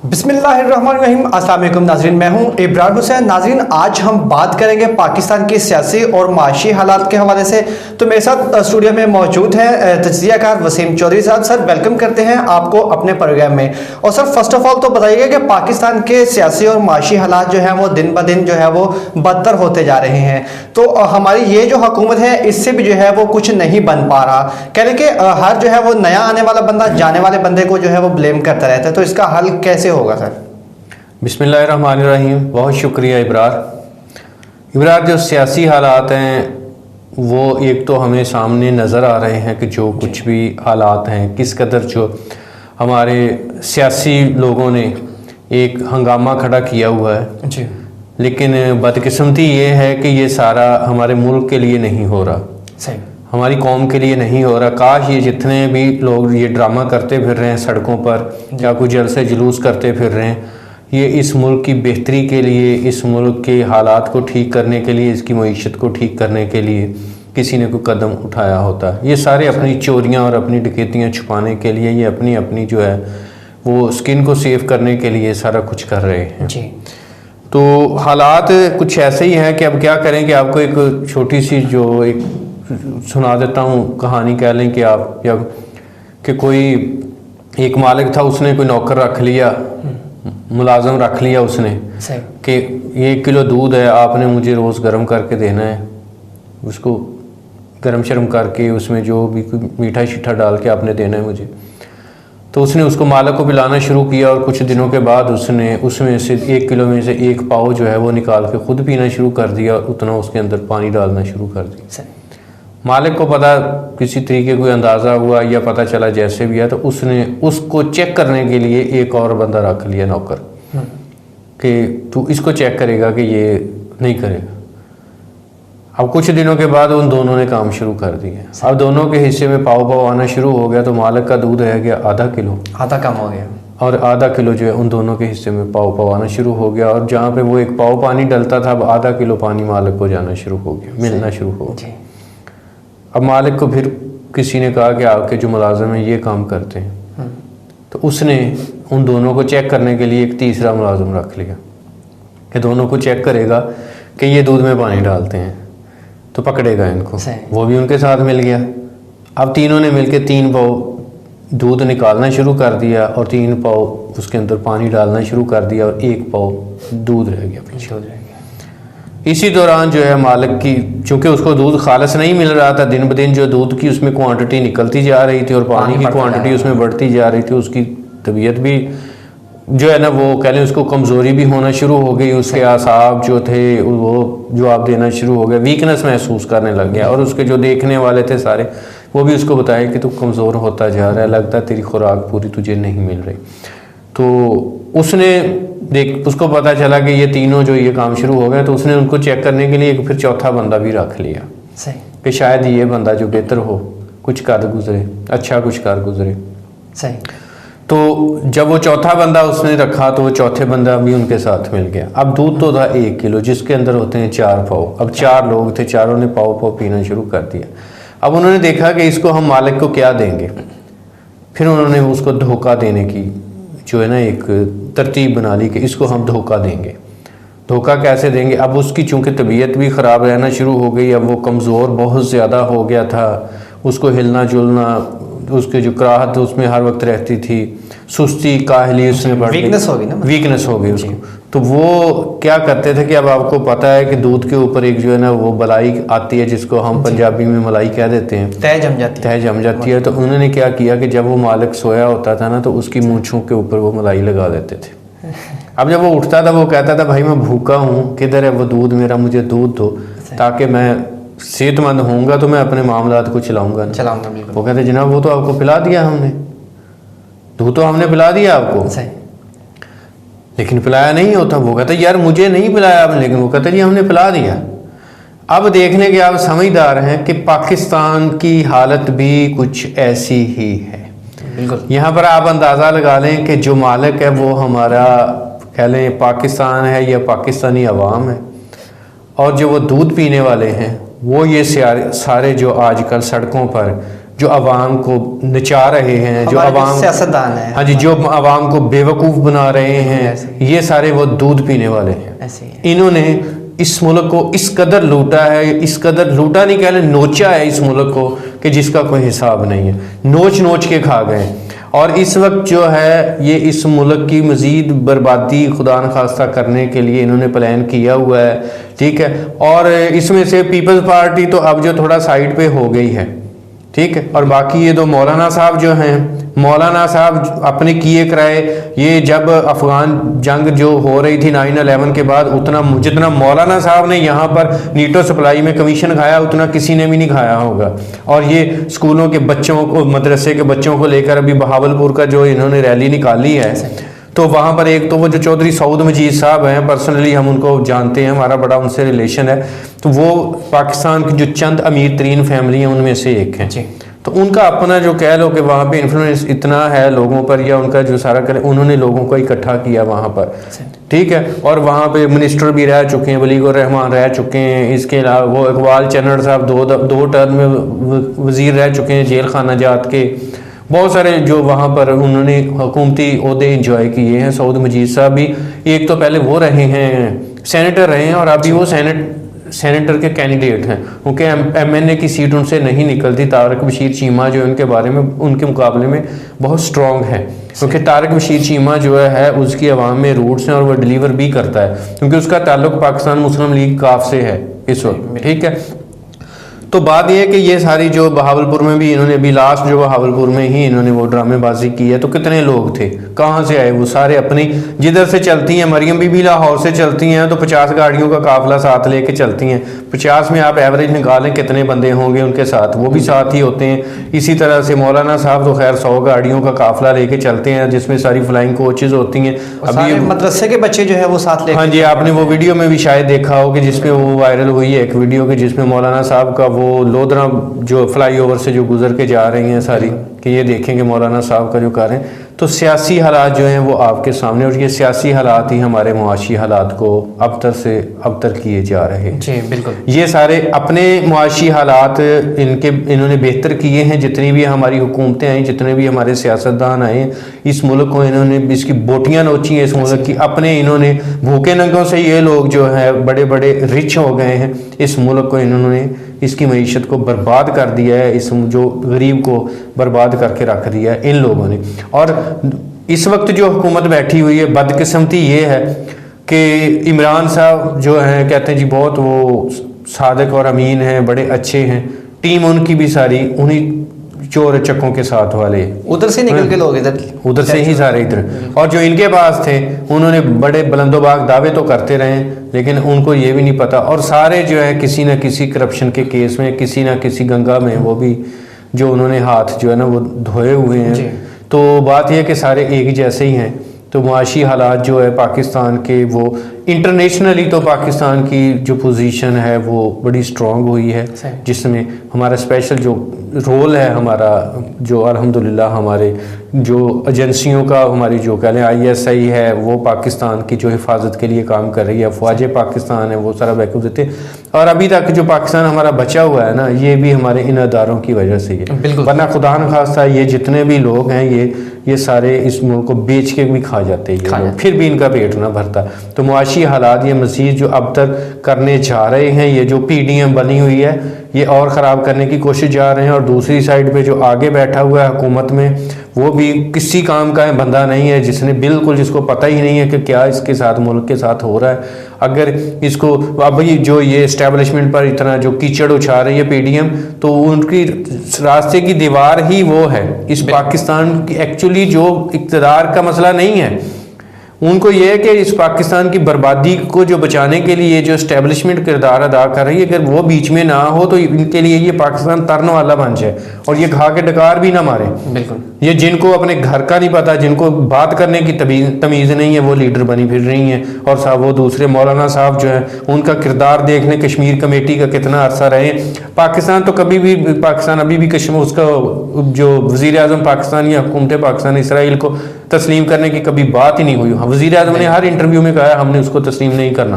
बिस्मिल्लाहिर्रहमानिर्रहीम। अस्सलाम वालेकुम नाज़रीन, मैं हूं इब्रार हुसैन। नाज़रीन, आज हम बात करेंगे पाकिस्तान की सियासी और माशी हालात के हवाले से। तो मेरे साथ स्टूडियो में मौजूद हैं तज्ज़ियाकार वसीम चौधरी साहब। सर, वेलकम करते हैं आपको अपने प्रोग्राम में। और सर, फर्स्ट ऑफ ऑल तो बताइएगा कि पाकिस्तान के सियासी और माशी हालात जो हैं वो दिन ब दिन जो है वो बदतर होते जा रहे हैं। तो हमारी ये जो हुकूमत है इससे भी जो है वो कुछ नहीं बन पा रहा। कह लें कि हर जो है वो नया आने वाला बंदा जाने वाले बंदे को जो है वो ब्लेम करता रहता है। तो इसका हल कैसे होगा सर? बिस्मिल्लाहिर्रहमानिर्रहीम। बहुत शुक्रिया इब्रार। जो सियासी हालात हैं वो एक तो हमें सामने नज़र आ रहे हैं कि जो कुछ भी हालात हैं, किस कदर जो हमारे सियासी लोगों ने एक हंगामा खड़ा किया हुआ है जी। लेकिन बदकिस्मती ये है कि ये सारा हमारे मुल्क के लिए नहीं हो रहा, सही, हमारी कौम के लिए नहीं हो रहा। काश ये जितने भी लोग ये ड्रामा करते फिर रहे हैं सड़कों पर या कुछ जलसे जुलूस करते फिर रहे हैं, ये इस मुल्क की बेहतरी के लिए, इस मुल्क के हालात को ठीक करने के लिए, इसकी मईशत को ठीक करने के लिए किसी ने कोई कदम उठाया होता। ये सारे अपनी चोरियां और अपनी डकैतियां छुपाने के लिए, ये अपनी अपनी जो है वो स्किन को सेव करने के लिए सारा कुछ कर रहे हैं जी। तो हालात कुछ ऐसे ही हैं कि अब क्या करें कि आपको एक छोटी सी जो एक सुना देता हूँ कहानी। कह लें कि आप या कि कोई एक मालिक था, उसने कोई नौकर रख लिया, मुलाजम रख लिया उसने कि 1 किलो दूध है, आपने मुझे रोज़ गर्म करके देना है, उसको गर्म शर्म करके उसमें जो भी मीठा शीठा डाल के आपने देना है मुझे। तो उसने उसको मालिक को पिलाना शुरू किया और कुछ दिनों के बाद उसने उसमें से 1 किलो में से 1 पाव जो है वो निकाल के खुद पीना शुरू कर दिया और उतना उसके अंदर पानी डालना शुरू कर दिया। मालिक को पता किसी तरीके कोई अंदाज़ा हुआ या पता चला जैसे भी है, तो उसने उसको चेक करने के लिए एक और बंदा रख लिया, नौकर, कि तू इसको चेक करेगा कि ये नहीं करेगा। अब कुछ दिनों के बाद उन दोनों ने काम शुरू कर दिया। अब दोनों के हिस्से में पाव पाव आना शुरू हो गया, तो मालिक का दूध रह गया आधा किलो, आधा कम हो गया, और आधा किलो जो है उन दोनों के हिस्से में पाव पाव आना शुरू हो गया। और जहाँ पे वो 1 पाव पानी डलता था, अब आधा किलो पानी मालिक को जाना शुरू हो गया, मिलना शुरू हो गया। अब मालिक को फिर किसी ने कहा कि आपके जो मुलाजिम हैं ये काम करते हैं, तो उसने उन दोनों को चेक करने के लिए एक तीसरा मुलाजिम रख लिया कि दोनों को चेक करेगा कि ये दूध में पानी डालते हैं तो पकड़ेगा इनको। वो भी उनके साथ मिल गया। अब तीनों ने मिलकर 3 पाव दूध निकालना शुरू कर दिया और 3 पाव उसके अंदर पानी डालना शुरू कर दिया और 1 पाव दूध रह गया पीछे। इसी दौरान जो है मालिक की, चूँकि उसको दूध खालस नहीं मिल रहा था, दिन ब दिन जो दूध की उसमें क्वांटिटी निकलती जा रही थी और पानी की क्वांटिटी उसमें बढ़ती जा रही थी, उसकी तबीयत भी जो है ना वो कह लें उसको कमज़ोरी भी होना शुरू हो गई। उसके आसाब जो थे वो जवाब देना शुरू हो गया, वीकनेस महसूस करने लग गया। और उसके जो देखने वाले थे सारे, वो भी उसको बताया कि तू कमज़ोर होता जा रहा है, लगता है तेरी खुराक पूरी तुझे नहीं मिल रही। तो उसने उसको पता चला कि ये तीनों जो ये काम शुरू हो गया, तो उसने उनको चेक करने के लिए एक फिर चौथा बंदा भी रख लिया कि शायद ये बंदा जो बेहतर हो, कुछ कर गुजरे, अच्छा कुछ कर गुजरे। सही। तो जब वो चौथा बंदा उसने रखा तो वो चौथे बंदा भी उनके साथ मिल गया। अब दूध तो था 1 किलो जिसके अंदर होते हैं 4 पाव। अब 4 लोग थे, चारों ने पाव पाव पीना शुरू कर दिया। अब उन्होंने देखा कि इसको हम मालिक को क्या देंगे। फिर उन्होंने उसको धोखा देने की जो है ना एक तरतीब बना ली कि इसको हम धोखा देंगे। धोखा कैसे देंगे? अब उसकी चूँकि तबीयत भी ख़राब रहना शुरू हो गई, अब वो कमज़ोर बहुत ज़्यादा हो गया था, उसको हिलना जुलना, उसके जो कराहत उसमें हर वक्त रहती थी, सुस्ती काहली उसमें बढ़ गई, वीकनेस हो गई उसको। तो वो क्या करते थे कि अब आपको पता है कि दूध के ऊपर एक जो है ना वो बलाई आती है जिसको हम पंजाबी में मलाई कह देते हैं, तय जम जाती है। तो उन्होंने क्या किया कि जब वो मालिक सोया होता था ना तो उसकी मूंछों के ऊपर वो मलाई लगा देते थे। अब जब वो उठता था वो कहता था भाई मैं भूखा हूँ, किधर है वो दूध मेरा, मुझे दूध दो ताकि मैं सेहतमंद होऊंगा तो मैं अपने मामलात को चलाऊंगा। वो कहते जनाब वो तो आपको पिला दिया हमने, दूध तो हमने पिला दिया आपको, लेकिन पिलाया नहीं होता। वो कहते यार मुझे नहीं पिलाया आपने, लेकिन वो कहते जी हमने पिला दिया। अब देखने के आप समझदार हैं कि पाकिस्तान की हालत भी कुछ ऐसी ही है। बिल्कुल। यहाँ पर आप अंदाज़ा लगा लें कि जो मालिक है वो हमारा कह लें पाकिस्तान है या पाकिस्तानी अवाम है, और जो वो दूध पीने वाले हैं वो ये सारे जो आजकल सड़कों पर जो आवाम को नचा रहे हैं, जो आवाम सियासतदान है, हाँ जी, जो आवाम को बेवकूफ़ बना रहे हैं, ये सारे वो दूध पीने वाले हैं। ऐसे ही इन्होंने इस मुल्क को इस कदर लूटा है, इस कदर लूटा नहीं कह लें, नोचा है इस मुल्क को कि जिसका कोई हिसाब नहीं है। नोच नोच के खा गए और इस वक्त जो है ये इस मुल्क की मज़ीद बर्बादी खुदा न खास्ता करने के लिए इन्होंने प्लान किया हुआ है, ठीक है। और इसमें से पीपल्स पार्टी तो अब जो थोड़ा साइड पे हो गई है, ठीक है। और बाकी ये दो मौलाना साहब जो हैं, मौलाना साहब अपने किए कराए, ये जब अफगान जंग जो हो रही थी 9/11 के बाद, उतना जितना मौलाना साहब ने यहाँ पर नीटो सप्लाई में कमीशन खाया उतना किसी ने भी नहीं खाया होगा। और ये स्कूलों के बच्चों को, मदरसे के बच्चों को लेकर अभी बहावलपुर का जो इन्होंने रैली निकाली है, तो वहाँ पर एक तो वो जो चौधरी सऊद मजीद साहब हैं, पर्सनली हम उनको जानते हैं, हमारा बड़ा उनसे रिलेशन है, तो वो पाकिस्तान की जो चंद अमीर तरीन फैमिली हैं उनमें से एक हैं। तो उनका अपना जो कह लो कि वहाँ पे इन्फ्लुएंस इतना है लोगों पर, या उनका जो सारा करे, उन्होंने लोगों को इकट्ठा किया वहाँ पर, ठीक है। और वहाँ पे मिनिस्टर भी रह चुके हैं, वलीगुर रहमान रह चुके हैं, इसके अलावा वो इकबाल चन्नड़ साहब दो टर्म में वजीर रह चुके हैं जेल खाना जात के। बहुत सारे जो वहाँ पर उन्होंने हुकूमती ओहदे इंजॉय किए हैं। सऊद मजीद साहब भी एक तो पहले वो रहे हैं, सेनेटर रहे हैं, और अभी वो सेनेटर के कैंडिडेट हैं, क्योंकि MNA की सीट उनसे नहीं निकलती। तारक बशीर चीमा जो उनके बारे में उनके मुकाबले में बहुत स्ट्रॉन्ग है, क्योंकि तारक बशीर चीमा जो है उसकी आवाम में रूट्स हैं और वो डिलीवर भी करता है, क्योंकि उसका ताल्लुक पाकिस्तान मुस्लिम लीग काफ से है इस वक्त, ठीक है। तो बात यह है कि ये सारी जो बहावलपुर में भी इन्होंने अभी लास्ट जो बहावलपुर में ही इन्होंने वो ड्रामेबाजी की है, तो कितने लोग थे, कहाँ से आए, वो सारे अपनी जिधर से चलती हैं, मरियम बीबी लाहौर से चलती हैं तो 50 गाड़ियों का काफिला साथ लेके चलती हैं। 50 में आप एवरेज निकालें कितने बंदे होंगे उनके साथ, वो भी साथ ही होते हैं। इसी तरह से मौलाना साहब तो खैर 100 गाड़ियों का काफिला लेके चलते हैं, जिसमें सारी फ्लाइंग कोचेज होती हैं। अभी मदरसे के बच्चे जो है वो साथ लेके, हाँ जी, आपने वो वीडियो में भी शायद देखा हो कि जिसमें वो वायरल हुई है एक वीडियो कि जिसमें मौलाना साहब का वो लोधरा जो फ्लाईओवर से जो गुजर के जा रही हैं सारी, कि ये देखेंगे मौलाना साहब का जो कर रहे हैं। तो सियासी हालात जो हैं वो आपके सामने, और ये सियासी हालात ही हमारे मुआशी हालात को अबतर से अबतर किए जा रहे हैं। जी बिल्कुल, ये सारे अपने मुआशी हालात इन्होंने बेहतर किए हैं। जितनी भी हमारी हुकूमतें आई, जितने भी हमारे सियासतदान आए, इस मुल्क को इन्होंने इसकी बोटियां नोची हैं इस मुल्क की, अपने इन्होंने भूखे नंगों से ये लोग जो है बड़े बड़े रिच हो गए हैं। इस मुल्क को इन्होंने इसकी मईशत को बर्बाद कर दिया है, इस जो गरीब को बर्बाद करके रख दिया है इन लोगों ने। और इस वक्त जो हुकूमत बैठी हुई है, बदकिस्मती ये है कि इमरान साहब जो हैं कहते हैं जी बहुत वो सादिक और अमीन हैं, बड़े अच्छे हैं, टीम उनकी भी सारी उन्हीं चोर चक्कों के साथ वाले, उधर से निकल के लोग उधर से ही सारे इधर। और जो इनके पास थे उन्होंने बड़े बुलंदोबाग दावे तो करते रहे, लेकिन उनको ये भी नहीं पता, और सारे जो है किसी ना किसी करप्शन के केस में, किसी ना किसी गंगा में वो भी जो उन्होंने हाथ जो है ना वो धोए हुए हैं। तो बात यह कि सारे एक जैसे ही हैं। तो मुआशी हालात जो है पाकिस्तान के, वो इंटरनेशनली तो पाकिस्तान की जो पोजीशन है वो बड़ी स्ट्रॉन्ग हुई है, जिसमें हमारा स्पेशल जो रोल है हमारा, जो अल्हम्दुलिल्लाह हमारे जो एजेंसियों का, हमारी जो कह लें ISI है, वो पाकिस्तान की जो हिफाजत के लिए काम कर रही है, फ़ौज पाकिस्तान है, वो सारा बैकअप देते हैं। और अभी तक जो पाकिस्तान हमारा बचा हुआ है ना, ये भी हमारे इन अदारों की वजह से ही है, वरना खुदा न खास्ता ये जितने भी लोग हैं ये सारे इस मुल्क को बेच के भी खा जाते हैं, फिर भी इनका पेट ना भरता। तो मुआशी हालात ये मज़ीद जो अब तक करने जा रहे हैं, ये जो PDM बनी हुई है ये और ख़राब करने की कोशिश जा रहे हैं। और दूसरी साइड पे जो आगे बैठा हुआ है हुकूमत में, वो भी किसी काम का बंदा नहीं है, जिसको पता ही नहीं है कि क्या इसके साथ मुल्क के साथ हो रहा है। अगर इसको अभी जो ये इस्टेब्लिशमेंट पर इतना जो कीचड़ उछा रही है PDM, तो उनकी रास्ते की दीवार ही वो है। इस पाकिस्तान की एक्चुअली जो इक़्तिदार का मसला नहीं है, उनको ये है कि इस पाकिस्तान की बर्बादी को जो बचाने के लिए जो इस्टेब्लिशमेंट किरदार अदा कर रही है, अगर वो बीच में ना हो तो इनके लिए ये पाकिस्तान तरन वाला बन जाए और ये खा के डकार भी ना मारे। बिल्कुल, ये जिनको अपने घर का नहीं पता, जिनको बात करने की तमीज़ नहीं है, वो लीडर बनी फिर रही हैं। और साहब वो दूसरे मौलाना साहब जो है, उनका किरदार देखने कश्मीर कमेटी का कितना अरसा रहे। पाकिस्तान तो कभी भी, पाकिस्तान अभी भी कश्मीर, उसका जो वज़ीर आज़म पाकिस्तान या हुकूमत पाकिस्तान इसराइल को तस्लीम करने की कभी बात ही नहीं हुई। वज़ीर आज़म ने हर इंटरव्यू में कहा है हमने उसको तस्लीम नहीं करना।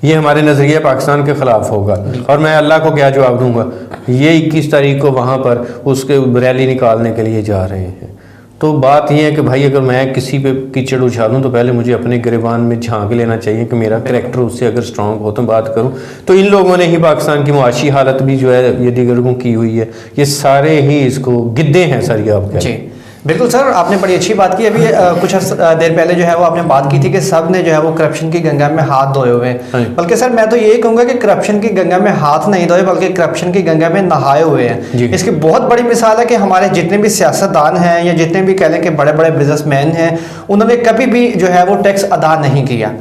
ये हमारे नज़रिए पाकिस्तान के ख़िलाफ़ होगा और मैं अल्लाह को क्या जवाब दूंगा। ये 21 तारीख को वहाँ पर उसके रैली निकालने के लिए जा रहे हैं। तो बात यह है कि भाई अगर मैं किसी पे कीचड़ उछालूं तो पहले मुझे अपने गिरबान में झांक लेना चाहिए कि मेरा करैक्टर उससे अगर स्ट्रांग हो तो बात करूं। तो इन लोगों ने ही पाकिस्तान की मुआशी हालत भी जो है ये दीगरों की हुई है, ये सारे ही इसको गिद्धे हैं सर, ये आप जी बिल्कुल सर, आपने बड़ी अच्छी बात की। अभी कुछ देर पहले जो है वो आपने बात की थी कि सब ने जो है वो करप्शन की गंगा में हाथ धोए हुए हैं, बल्कि सर मैं तो यही कहूंगा कि करप्शन की गंगा में हाथ नहीं धोए बल्कि करप्शन की गंगा में नहाए हुए हैं। इसकी बहुत बड़ी मिसाल है कि हमारे जितने भी सियासतदान हैं या जितने भी कह लें कि बड़े बड़े बिजनेसमैन हैं, उन्होंने कभी भी जो है वो टैक्स अदा नहीं किया।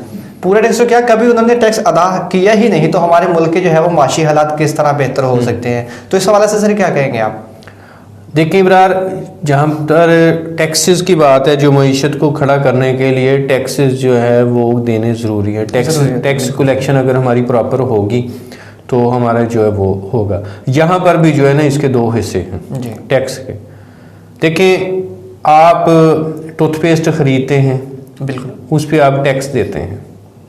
पूरा टैक्स तो क्या, कभी उन्होंने टैक्स अदा किया ही नहीं। तो हमारे मुल्क के जो है वो माशी हालात किस तरह बेहतर हो सकते हैं, तो इस हवाले से सर क्या कहेंगे आप? देखिए इब्रार, जहाँ पर टैक्सेस की बात है, जो मईशत को खड़ा करने के लिए टैक्सेस जो है वो देने ज़रूरी है। टैक्स कलेक्शन अगर हमारी प्रॉपर होगी तो हमारा जो है वो होगा। यहाँ पर भी जो है ना इसके दो हिस्से हैं टैक्स के। देखिए आप टूथपेस्ट ख़रीदते हैं, बिल्कुल उस पर आप टैक्स देते हैं,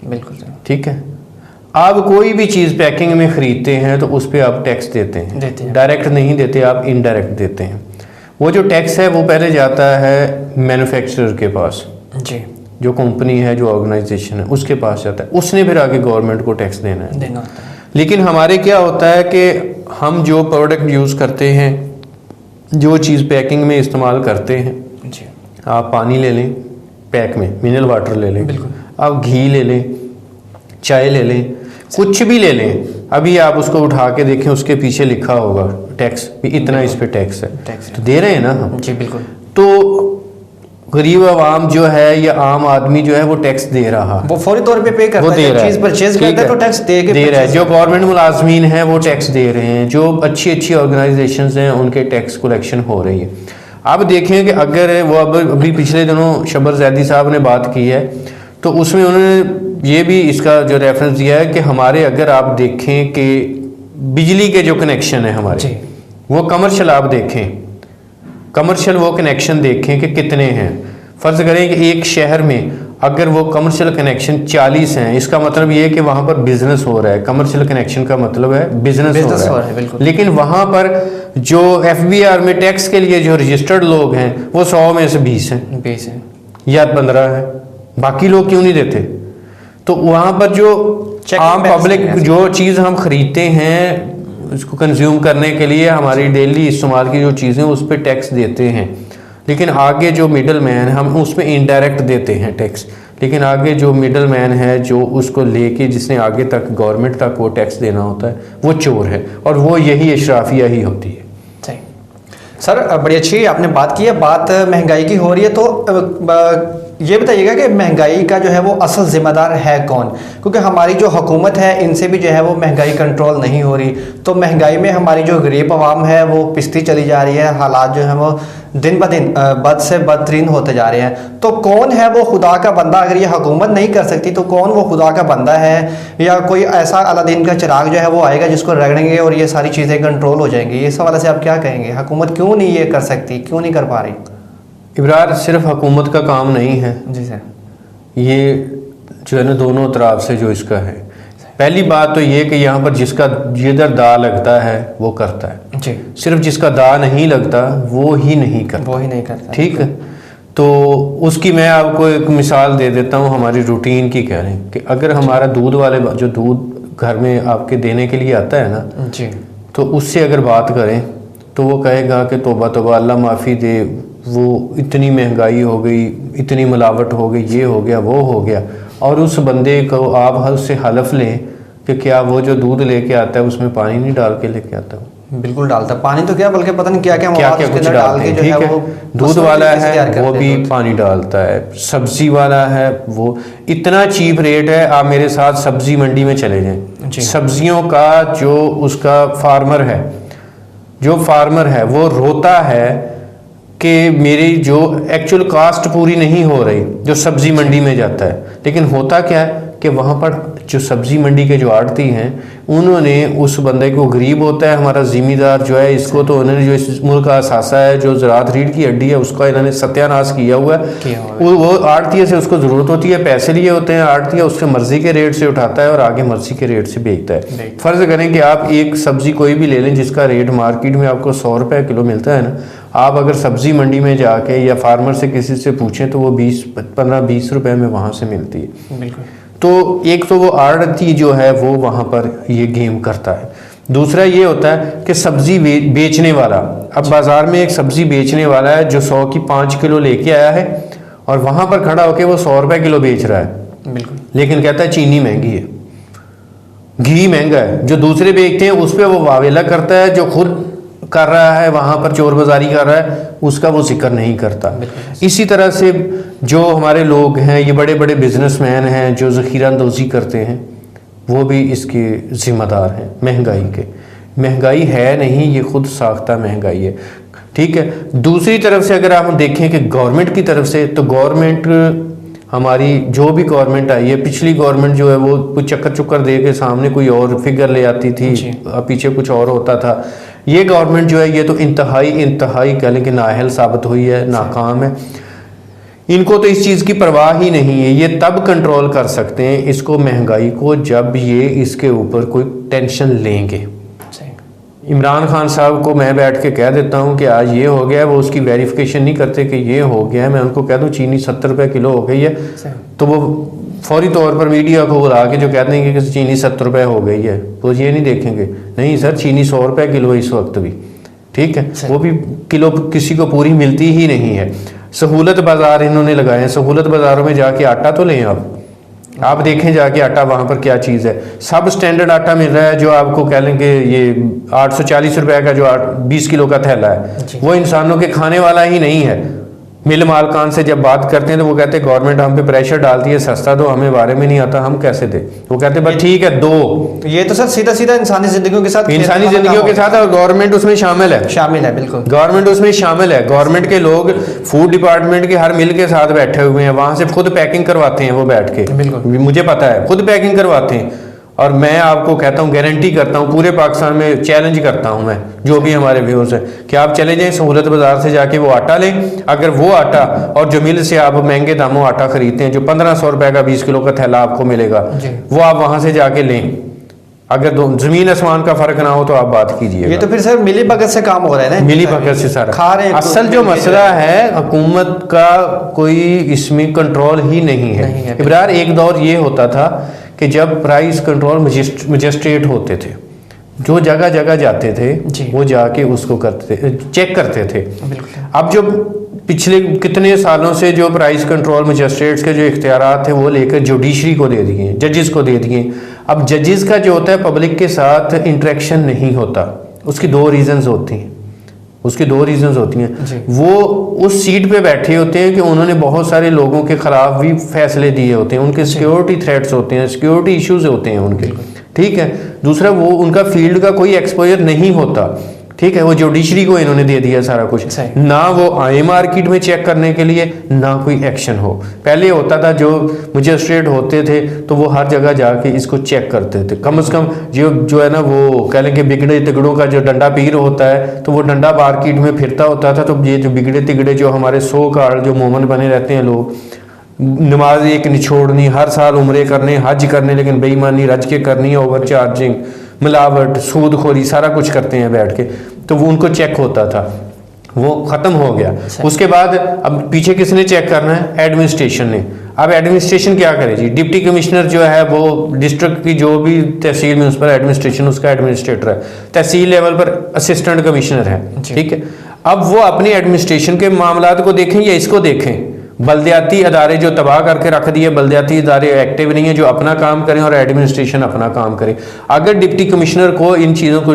बिल्कुल ठीक है। आप कोई भी चीज़ पैकिंग में ख़रीदते हैं तो उस पर आप टैक्स देते हैं, डायरेक्ट नहीं देते, आप इनडायरेक्ट देते हैं। वो जो टैक्स है वो पहले जाता है मैन्युफैक्चरर के पास, जी जो कंपनी है, जो ऑर्गेनाइजेशन है उसके पास जाता है, उसने फिर आगे गवर्नमेंट को टैक्स देना है। लेकिन हमारे क्या होता है कि हम जो प्रोडक्ट यूज़ करते हैं, जो चीज़ पैकिंग में इस्तेमाल करते हैं, आप पानी ले लें पैक में, मिनरल वाटर ले लें, आप घी ले लें, चाय ले लें, कुछ भी ले लें, अभी आप उसको उठा के देखें उसके पीछे लिखा होगा टैक्स, इतना इस पे टैक्स है, तो दे रहे हैं ना हम। जी बिल्कुल। तो गरीब आवाम जो है या आम आदमी जो है वो टैक्स दे रहा है, वो फौरी तौर पे पे करता है, चीज परचेज करता है तो टैक्स दे रहा है। जो गवर्नमेंट मुलाजमीन है वो टैक्स दे रहे हैं, जो अच्छी अच्छी ऑर्गेनाइजेशंस हैं उनके टैक्स कलेक्शन हो रही है। आप देखें कि अगर वो अभी पिछले दिनों शबर जैदी साहब ने बात की है तो उसमें उन्होंने ये भी इसका जो रेफरेंस दिया है कि हमारे अगर आप देखें कि बिजली के जो कनेक्शन है हमारे, वो कमर्शियल आप देखें, कमर्शियल वो कनेक्शन देखें कि कितने हैं। फ़र्ज़ करें कि एक शहर में अगर वो कमर्शियल कनेक्शन 40 हैं, इसका मतलब ये है कि वहाँ पर बिजनेस हो रहा है। कमर्शियल कनेक्शन का मतलब है बिजनेस हो रहा है। लेकिन वहाँ पर जो FBR में टैक्स के लिए जो रजिस्टर्ड लोग हैं वो 100 में से 20 हैं या 15 है, बाकी लोग क्यों नहीं देते? तो वहाँ पर जो आम पब्लिक जो चीज़ हम खरीदते हैं उसको कंज्यूम करने के लिए, हमारी डेली इस्तेमाल की जो चीज़ें उस पर टैक्स देते हैं, लेकिन आगे जो मिडल मैन हम उसमें इनडायरेक्ट देते हैं टैक्स, लेकिन आगे जो मिडल मैन है जो उसको लेके जिसने आगे तक गवर्नमेंट तक वो टैक्स देना होता है वो चोर है, और वो यही अशराफिया ही होती है। सही सर, बड़ी अच्छी आपने बात की है। बात महंगाई की हो रही है तो ये बताइएगा कि महंगाई का जो है वो असल जिम्मेदार है कौन? क्योंकि हमारी जो हुकूमत है इनसे भी जो है वो महंगाई कंट्रोल नहीं हो रही, तो महंगाई में हमारी जो गरीब आवाम है वो पिसती चली जा रही है, हालात जो है वो दिन ब दिन बद से बदतरीन होते जा रहे हैं। तो कौन है वो खुदा का बंदा? अगर ये हुकूमत नहीं कर सकती तो कौन वो खुदा का बंदा है, या कोई ऐसा अलादीन का चिराग जो है वो आएगा जिसको रगड़ेंगे और ये सारी चीज़ें कंट्रोल हो जाएंगी? इस हवाले से आप क्या कहेंगे? हुकूमत क्यों नहीं ये कर सकती, क्यों नहीं कर पा रही? इब्रार, सिर्फ हुकूमत का काम नहीं है जी सर, ये जो है ना दोनों तरफ से जो इसका है। पहली बात तो ये कि यहाँ पर जिसका जिधर दा लगता है वो करता है जी, सिर्फ जिसका दा नहीं लगता वो ही नहीं करता, ठीक है। तो उसकी मैं आपको एक मिसाल दे देता हूँ, हमारी रूटीन की कह रहे हैं कि अगर हमारा दूध वाले जो दूध घर में आपके देने के लिए आता है ना जी, तो उससे अगर बात करें तो वो कहेगा कि तौबा तौबा, अल्लाह माफ़ी दे, वो इतनी महंगाई हो गई, इतनी मिलावट हो गई, ये हो गया वो हो गया। और उस बंदे को आप हल से हलफ लें कि क्या वो जो दूध लेके आता है उसमें पानी नहीं डाल के लेके आता है? बिल्कुल डालता है पानी, तो क्या बल्कि पता नहीं क्या क्या कुछ डाल के, ठीक है। दूध वाला है वो भी पानी डालता है, सब्जी वाला है वो इतना चीप रेट है। आप मेरे साथ सब्जी मंडी में चले जाएं, सब्जियों का जो उसका फार्मर है वो रोता है कि मेरी जो एक्चुअल कास्ट पूरी नहीं हो रही जो सब्जी मंडी में जाता है। लेकिन होता क्या है कि कि वहाँ पर जो सब्जी मंडी के जो आड़ती हैं उन्होंने उस बंदे को, गरीब होता है हमारा ज़िम्मेदार जो है, इसको तो उन्होंने जो इस मुल्क का असासा है, जो ज़राअत रीढ़ की हड्डी है, उसका इन्होंने सत्यानाश किया हुआ है। वो आड़ती से उसको ज़रूरत होती है, पैसे लिए होते हैं, आड़ती उसके मर्जी के रेट से उठाता है और आगे मर्जी के रेट से बेचता है। फ़र्ज़ करें कि आप एक सब्जी कोई भी ले लें जिसका रेट मार्केट में आपको 100 रुपये किलो मिलता है ना, आप अगर सब्जी मंडी में जाके या फार्मर से किसी से पूछें तो वो 15-20 रुपए में वहाँ से मिलती है। बिल्कुल। तो एक तो वो आड़ती जो है वो वहाँ पर ये गेम करता है। दूसरा ये होता है कि सब्जी बेचने वाला, अब बाजार में एक सब्जी बेचने वाला है जो 100 की 5 किलो लेके आया है और वहाँ पर खड़ा होकर वो 100 रुपये किलो बेच रहा है। बिल्कुल। लेकिन कहता है चीनी महंगी है, घी महंगा है। जो दूसरे बेचते हैं उस पर वो वावेला करता है, जो खुद कर रहा है वहाँ पर चोर बाजारी कर रहा है उसका वो जिक्र नहीं करता। इसी तरह से जो हमारे लोग हैं, ये बड़े बड़े बिजनेसमैन हैं जो ज़ख़ीरा अंदोज़ी करते हैं, वो भी इसके ज़िम्मेदार हैं महंगाई के। महंगाई है नहीं, ये खुद साख्ता महंगाई है। ठीक है। दूसरी तरफ से अगर आप देखें कि गवर्नमेंट की तरफ से, तो गवर्नमेंट हमारी जो भी गवर्नमेंट आई है, पिछली गवर्नमेंट जो है वो कुछ चक्कर दे के सामने कोई और फिगर ले आती थी, पीछे कुछ और होता था। ये गवर्नमेंट जो है ये तो इंतहाई कह लें कि नाअहल साबित हुई है, नाकाम है। इनको तो इस चीज़ की परवाह ही नहीं है। ये तब कंट्रोल कर सकते हैं इसको, महंगाई को, जब ये इसके ऊपर कोई टेंशन लेंगे। इमरान खान साहब को मैं बैठ के कह देता हूँ कि आज ये हो गया है, वो उसकी वेरिफिकेशन नहीं करते कि ये हो गया है। मैं उनको कह दूँ चीनी 70 रुपये किलो हो गई है, तो वो फौरी तौर पर मीडिया को बुला के जो कहते हैं कि चीनी 70 रुपये हो गई है, तो ये नहीं देखेंगे, नहीं सर चीनी 100 रुपये किलो है इस वक्त भी। ठीक है। वो भी किलो किसी को पूरी मिलती ही नहीं है। सहूलत बाज़ार इन्होंने लगाए हैं, सहूलत बाज़ारों में जाके आटा तो लें आप देखें जाके आटा वहाँ पर क्या चीज़ है। सब स्टैंडर्ड आटा मिल रहा है जो आपको कह लें कि ये 840 रुपये का जो 20 किलो का थैला है, वो इंसानों के खाने वाला ही नहीं है। मिल मालकान से जब बात करते हैं तो वो कहते हैं गवर्नमेंट हम पे प्रेशर डालती है, सस्ता दो, हमें बारे में नहीं आता, हम कैसे दे। वो कहते हैं बस ठीक है दो। ये तो सर सीधा सीधा इंसानी जिंदगियों के साथ, इंसानी जिंदगियों के साथ, और गवर्नमेंट उसमें शामिल है। बिल्कुल। गवर्नमेंट उसमें शामिल है। गवर्नमेंट के लोग फूड डिपार्टमेंट के हर मिल के साथ बैठे हुए हैं, वहां से खुद पैकिंग करवाते हैं वो बैठ के। बिल्कुल। मुझे पता है, खुद पैकिंग करवाते हैं। और मैं आपको कहता हूँ, गारंटी करता हूँ, पूरे पाकिस्तान में चैलेंज करता हूँ मैं, जो भी हमारे व्यूअर्स हैं, कि आप चले जाएं सहूलत बाजार से जाके वो आटा लें। अगर वो आटा और जो मिल से आप महंगे दामों आटा खरीदते हैं, जो 1500 रुपये का 20 किलो का थैला आपको मिलेगा, वो आप वहां से जाके लें। अगर जमीन आसमान का फर्क ना हो तो आप बात कीजिए। ये तो फिर सर मिली भगत से काम हो रहा है ना, मिली भगत से सारा खा रहे हैं। असल जो मसला है, हुकूमत का कोई इसमें कंट्रोल ही नहीं है। इब्रार एक दौर ये होता था कि जब प्राइस कंट्रोल मजिस्ट्रेट होते थे, जो जगह जगह जाते थे वो जाके उसको करते थे, चेक करते थे। अब जो पिछले कितने सालों से जो प्राइस कंट्रोल मजिस्ट्रेट्स के जो इख्तियारात थे वो लेकर जुडिशरी को दे दिए, जजेस को दे दिए। अब जजेस का जो होता है पब्लिक के साथ इंटरेक्शन नहीं होता। उसकी दो रीजंस होती हैं। वो उस सीट पे बैठे होते हैं कि उन्होंने बहुत सारे लोगों के खिलाफ भी फैसले दिए होते हैं, उनके सिक्योरिटी थ्रेट्स होते हैं, सिक्योरिटी इश्यूज होते हैं उनके। ठीक है। दूसरा, वो उनका फील्ड का कोई एक्सपोजर नहीं होता। ठीक है। वो जुडिशरी को इन्होंने दे दिया सारा कुछ, ना वो आए मार्केट में चेक करने के लिए, ना कोई एक्शन हो। पहले होता था जो मजिस्ट्रेट होते थे तो वो हर जगह जाके इसको चेक करते थे। कम से कम जो है ना, वो कह लें कि बिगड़े तिगड़ों का जो डंडा पीर होता है, तो वो डंडा मार्केट में फिरता होता था। तो ये जो बिगड़े तिगड़े जो हमारे 100 कार्ड जो मोमन बने रहते हैं लोग, नमाज एक निछोड़नी, हर साल उम्रे करने, हज करने, लेकिन बेईमानी रज के करनी, ओवर चार्जिंग, मिलावट, सूदखोरी, सारा कुछ करते हैं बैठ के, तो वो उनको चेक होता था, वो खत्म हो गया। उसके बाद अब पीछे किसने चेक करना है? एडमिनिस्ट्रेशन ने। अब एडमिनिस्ट्रेशन क्या करे जी? डिप्टी कमिश्नर जो है वो डिस्ट्रिक्ट की जो भी तहसील म्यूनसिपल एडमिनिस्ट्रेशन उसका एडमिनिस्ट्रेटर है, तहसील लेवल पर असिस्टेंट कमिश्नर है। ठीक है। अब वो अपनी एडमिनिस्ट्रेशन के मामलात को देखें या इसको देखें? बल्दियाती अदारे जो तबाह करके रख दिए, बल्दियाती अदारे एक्टिव नहीं है जो अपना काम करें और एडमिनिस्ट्रेशन अपना काम करे। अगर डिप्टी कमिश्नर को इन चीज़ों को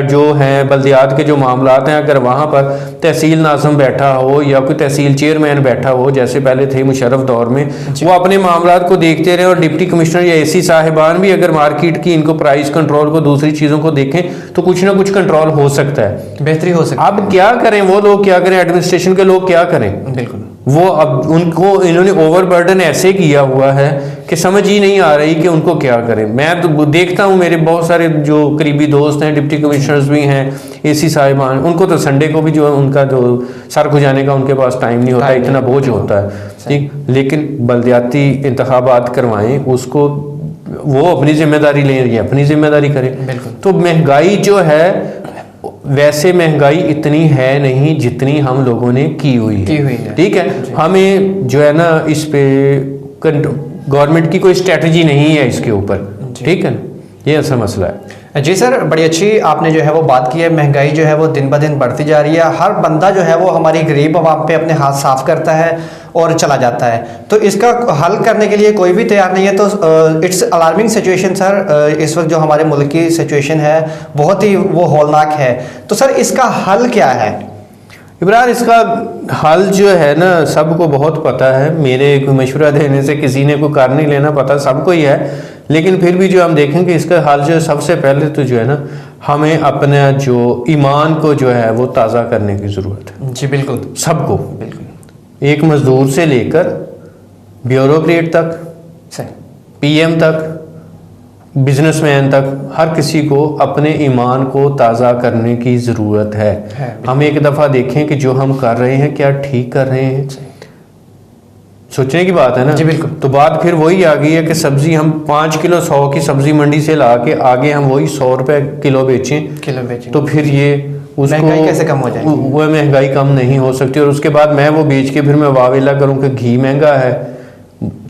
जो हैं बल्दियात के जो मामलात हैं, अगर वहाँ पर तहसील नाज़िम बैठा हो या कोई तहसील चेयरमैन बैठा हो, जैसे पहले थे मुशर्रफ दौर में, वो अपने मामलात को देखते रहे, और डिप्टी कमिश्नर या एसी साहिबान भी अगर मार्केट की इनको प्राइस कंट्रोल को, दूसरी चीज़ों को देखें, तो कुछ ना कुछ कंट्रोल हो सकता है, बेहतरी हो सकती है। अब क्या करें वो लोग, क्या करें एडमिनिस्ट्रेशन के लोग, क्या करें? बिल्कुल वो अब उनको इन्होंने ओवरबर्डन ऐसे किया हुआ है कि समझ ही नहीं आ रही कि उनको क्या करें। मैं तो देखता हूँ मेरे बहुत सारे जो करीबी दोस्त हैं, डिप्टी कमिश्नर्स भी हैं, एसी साहिबान, उनको तो संडे को भी जो है उनका जो सर खुजाने का उनके पास टाइम नहीं होता, इतना बोझ होता है, ठीक। लेकिन बल्दियाती इंतखाबात करवाएं, उसको वो अपनी जिम्मेदारी लें या अपनी जिम्मेदारी करें। तो महंगाई जो है, वैसे महंगाई इतनी है नहीं जितनी हम लोगों ने की हुई है, ठीक है। हमें जो है ना इस पे गवर्नमेंट की कोई स्ट्रेटजी नहीं है इसके ऊपर, ठीक है ना, ये ऐसा मसला है। जी सर, बड़ी अच्छी आपने जो है वो बात की है। महंगाई जो है वो दिन ब दिन बढ़ती जा रही है। हर बंदा जो है वो हमारी गरीब आवाम पे अपने हाथ साफ करता है और चला जाता है, तो इसका हल करने के लिए कोई भी तैयार नहीं है। तो इट्स अलार्मिंग सिचुएशन सर। इस वक्त जो हमारे मुल्क की सिचुएशन है बहुत ही वो हौलनाक है। तो सर इसका हल क्या है? इमरान, इसका हल जो है ना सबको बहुत पता है। मेरे को मशवरा देने से किसी ने कोई कार नहीं लेना, पता सबको ही है। लेकिन फिर भी जो हम देखेंगे इसका हल जो है, सबसे पहले तो जो है ना हमें अपना जो ईमान को जो है वो ताज़ा करने की ज़रूरत है। जी बिल्कुल, सबको, बिल्कुल। एक मजदूर से लेकर ब्यूरोक्रेट तक, पीएम तक, बिजनेसमैन तक, हर किसी को अपने ईमान को ताज़ा करने की ज़रूरत है। हम एक दफ़ा देखें कि जो हम कर रहे हैं क्या ठीक कर रहे हैं, सोचने की बात है ना। जी बिल्कुल। तो बात फिर वही आ गई है कि सब्जी हम 5 किलो 100 की सब्जी मंडी से ला के आगे हम वही 100 रुपए किलो बेचें, तो फिर ये उसको महंगाई कैसे कम हो जाएगी? वो महंगाई कम नहीं हो सकती। और उसके बाद मैं वो बेच के फिर मैं वावेला करूं कि घी महंगा है,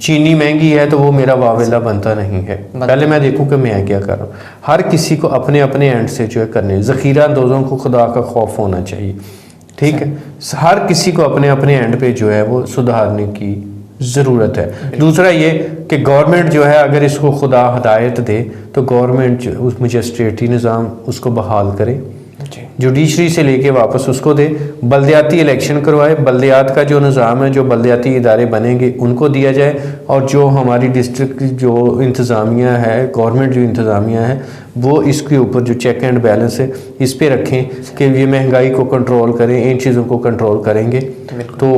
चीनी महंगी है, तो वो मेरा वावेला बनता नहीं है। पहले मैं देखूं कि मैं क्या कर रहा हूँ। हर किसी को अपने अपने एंड से जो है करने, ज़ख़ीरा अंदोज़ों को खुदा का खौफ होना चाहिए, ठीक है। हर किसी को अपने अपने एंड पे जो है वो सुधारने की ज़रूरत है। दूसरा ये कि गवर्नमेंट जो है अगर इसको खुदा हदायत दे तो गवर्नमेंट उस मजिस्ट्रेटी निज़ाम उसको बहाल करे, जुडिशरी से लेके वापस उसको दे, बल्दियाती इलेक्शन करवाए, बल्दियात का जो निज़ाम है, जो बल्दियाती इदारे बनेंगे उनको दिया जाए, और जो हमारी डिस्ट्रिक्ट जो इंतज़ामिया है, गवर्नमेंट जो इंतज़ामिया है, वो इसके ऊपर जो चेक एंड बैलेंस है इस पे रखें कि ये महंगाई को कंट्रोल करें, इन चीज़ों को कंट्रोल करेंगे। तो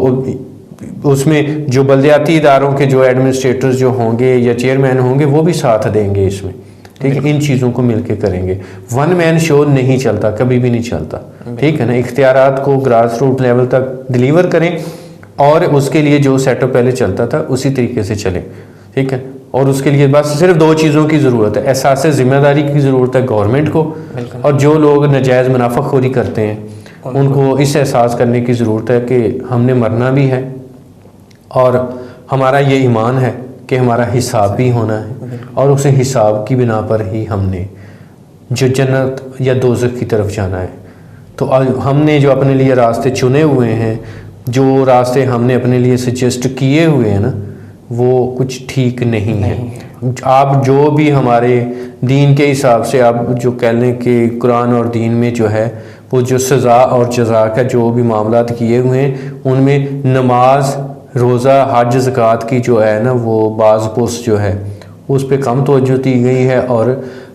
उसमें जो बल्दियाती इदारों के जो एडमिनिस्ट्रेटर्स जो होंगे या चेयरमैन होंगे वो भी साथ देंगे इसमें, ठीक है। इन चीज़ों को मिलके करेंगे। वन मैन शो नहीं चलता, कभी भी नहीं चलता, ठीक है ना। इख्तियारात को ग्रास रूट लेवल तक डिलीवर करें और उसके लिए जो सेटअप पहले चलता था उसी तरीके से चलें, ठीक है। और उसके लिए बस सिर्फ 2 चीज़ों की ज़रूरत है। एहसास जिम्मेदारी की ज़रूरत है गवर्नमेंट को, और जो लोग नाजायज़ मुनाफाखोरी करते हैं उनको इस एहसास करने की ज़रूरत है कि हमने मरना भी है और हमारा ये ईमान है कि हमारा हिसाब भी होना है, और उस हिसाब की बिना पर ही हमने जो जन्नत या दोज़ख की तरफ जाना है। तो हमने जो अपने लिए रास्ते चुने हुए हैं, जो रास्ते हमने अपने लिए सजेस्ट किए हुए हैं ना, वो कुछ ठीक नहीं है। आप जो भी हमारे दीन के हिसाब से आप जो कह लें कि कुरान और दीन में जो है वो जो सज़ा और जज़ा का जो भी मामलात किए हुए हैं, उनमें नमाज, रोज़ा, हज, ज़कात की जो है ना वो बाज़ पोस्ट जो है उस पे कम तवज्जो दी गई है और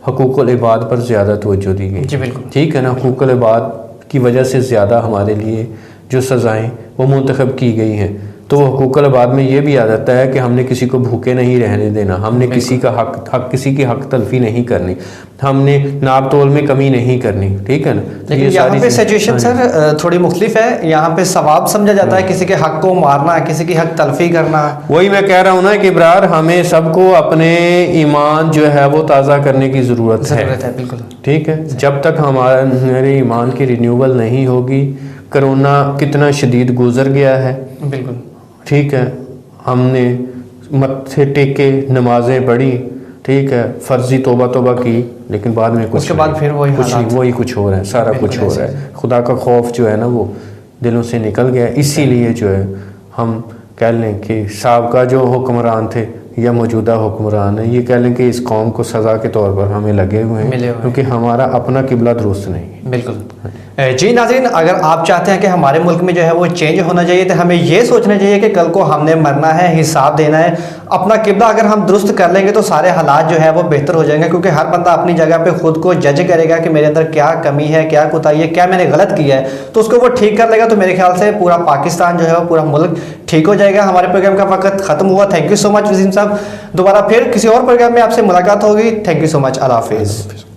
हकूक़ुल इबाद पर ज़्यादा तवज्जो दी गई। जी बिल्कुल, ठीक है ना। हकूक़ुल इबाद की वजह से ज़्यादा हमारे लिए जो सज़ाएँ वो मुंतखब की गई हैं। तो हकूक़ुल इबाद में ये भी आ जाता है कि हमने किसी को भूखे नहीं रहने देना, हमने किसी का हक किसी की हक तलफी नहीं करनी, हमने नाप तोल में कमी नहीं करनी, ठीक है ना। लेकिन यहाँ पे सिचुएशन सर थोड़ी मुख्तलिफ है। यहाँ पे सवाब समझा जाता है किसी के हक को मारना, किसी की हक तलफी करना। वही मैं कह रहा हूँ ना कि इब्रार, हमें सबको अपने ईमान जो है वो ताज़ा करने की ज़रूरत है, बिल्कुल, ठीक है। जब तक हमारे ईमान की रिन्यूअल नहीं होगी, कोरोना कितना शदीद गुजर गया है, बिल्कुल, ठीक है। हमने मत्थे टेके, नमाजें पढ़ी, ठीक है, फर्जी तोबा की, लेकिन बाद में कुछ उसके बाद फिर वही कुछ हो रहा है, सारा कुछ हो रहा है। खुदा का खौफ जो है ना वो दिलों से निकल गया। इसीलिए जो है हम कह लें कि साबका जो हुक्मरान थे या मौजूदा हुक्मरान है, ये कह लें कि इस कौम को सज़ा के तौर पर हमें लगे हुए हैं, क्योंकि हमारा अपना किबला दुरुस्त नहीं है। बिल्कुल। जी नाज़रीन, अगर आप चाहते हैं कि हमारे मुल्क में जो है वो चेंज होना चाहिए, तो हमें ये सोचना चाहिए कि कल को हमने मरना है, हिसाब देना है। अपना किबला अगर हम दुरुस्त कर लेंगे तो सारे हालात जो है वो बेहतर हो जाएंगे, क्योंकि हर बंदा अपनी जगह पे खुद को जज करेगा कि मेरे अंदर क्या कमी है, क्या कोताही है, क्या मैंने गलत किया है, तो उसको वो ठीक कर लेगा। तो मेरे ख्याल से पूरा पाकिस्तान जो है वो पूरा मुल्क ठीक हो जाएगा। हमारे प्रोग्राम का वक्त खत्म हुआ। Thank you so much Wasim साहब, दोबारा फिर किसी और प्रोग्राम में आपसे मुलाकात होगी। थैंक यू सो मच, अल्लाह हाफिज़।